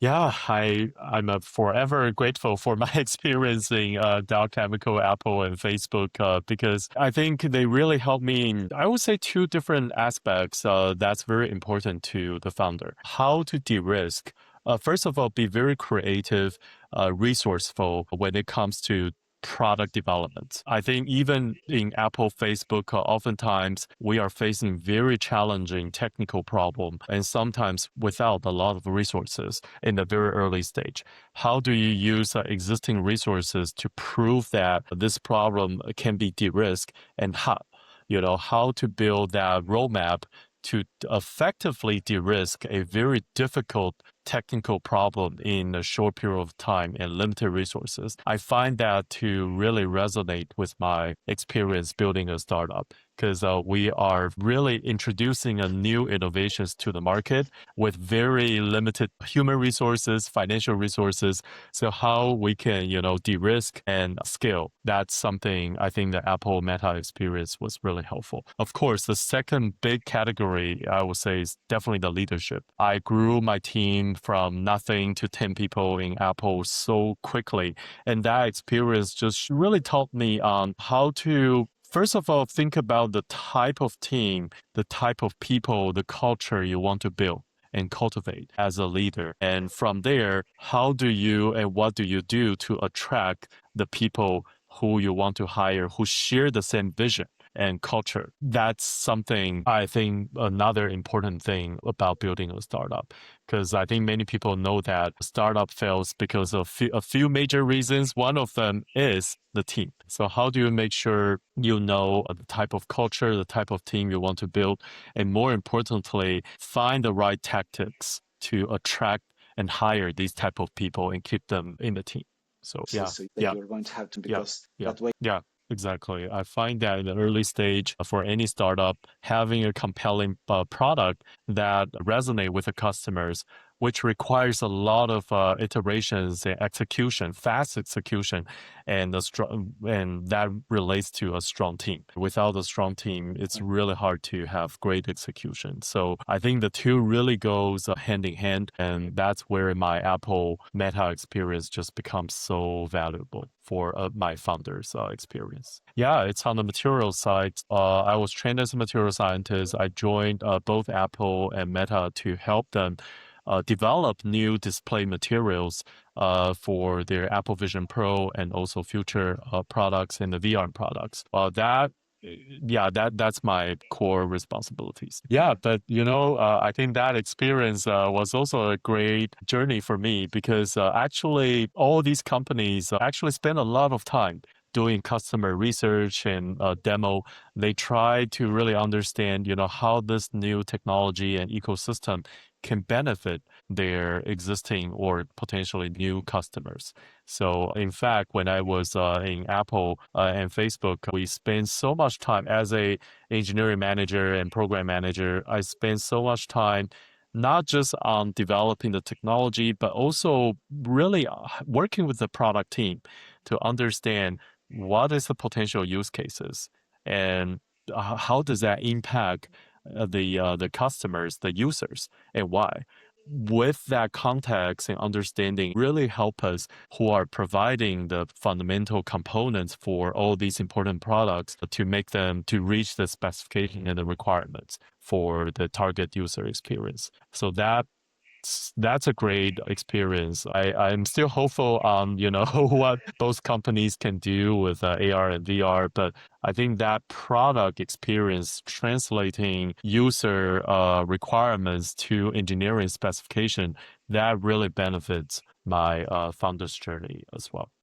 Yeah, I'm forever grateful for my experience in Dow Chemical, Apple, and Facebook because I think they really helped me in, I would say, two different aspects that's very important to the founder. How to de-risk. First of all, be very creative, resourceful when it comes to product development. I think even in Apple, Facebook, oftentimes we are facing very challenging technical problem and sometimes without a lot of resources in the very early stage. How do you use existing resources to prove that this problem can be de-risked and how to build that roadmap to effectively de-risk a very difficult technical problem in a short period of time and limited resources. I find that to really resonate with my experience building a startup because we are really introducing a new innovations to the market with very limited human resources, financial resources. So how we can, de-risk and scale. That's something I think the Apple Meta experience was really helpful. Of course, the second big category I would say is definitely the leadership. I grew my team from nothing to 10 people in Apple so quickly. And that experience just really taught me on how to first of all, think about the type of team, the type of people, the culture you want to build and cultivate as a leader. And from there, how do you and what do you do to attract the people who you want to hire who share the same vision and culture? That's something I think another important thing about building a startup. Because I think many people know that startup fails because of a few major reasons. One of them is the team. So how do you make sure you know the type of culture, the type of team you want to build, and more importantly, find the right tactics to attract and hire these type of people and keep them in the team. So yeah, So that yeah, you're going to have to, yeah, because yeah, that way. yeah. Exactly. I find that in the early stage for any startup, having a compelling product that resonate with the customers, which requires a lot of iterations and execution, fast execution, and and that relates to a strong team. Without a strong team, it's really hard to have great execution. So I think the two really goes hand in hand, and that's where my Apple Meta experience just becomes so valuable for my founder's experience. Yeah, it's on the material side. I was trained as a material scientist. I joined both Apple and Meta to help them develop new display materials for their Apple Vision Pro and also future products and the VR products. That's my core responsibilities. Yeah, but I think that experience was also a great journey for me because actually all these companies actually spend a lot of time doing customer research and demo. They try to really understand, how this new technology and ecosystem can benefit their existing or potentially new customers. So, in fact, when I was in Apple and Facebook, we spent so much time as a engineering manager and program manager. I spent so much time not just on developing the technology, but also really working with the product team to understand what is the potential use cases and how does that impact the customers, the users, and why. With that context and understanding really help us who are providing the fundamental components for all these important products to make them to reach the specification and the requirements for the target user experience. So that's a great experience. I'm still hopeful on, what those companies can do with AR and VR, but I think that product experience translating user requirements to engineering specification, that really benefits my founder's journey as well.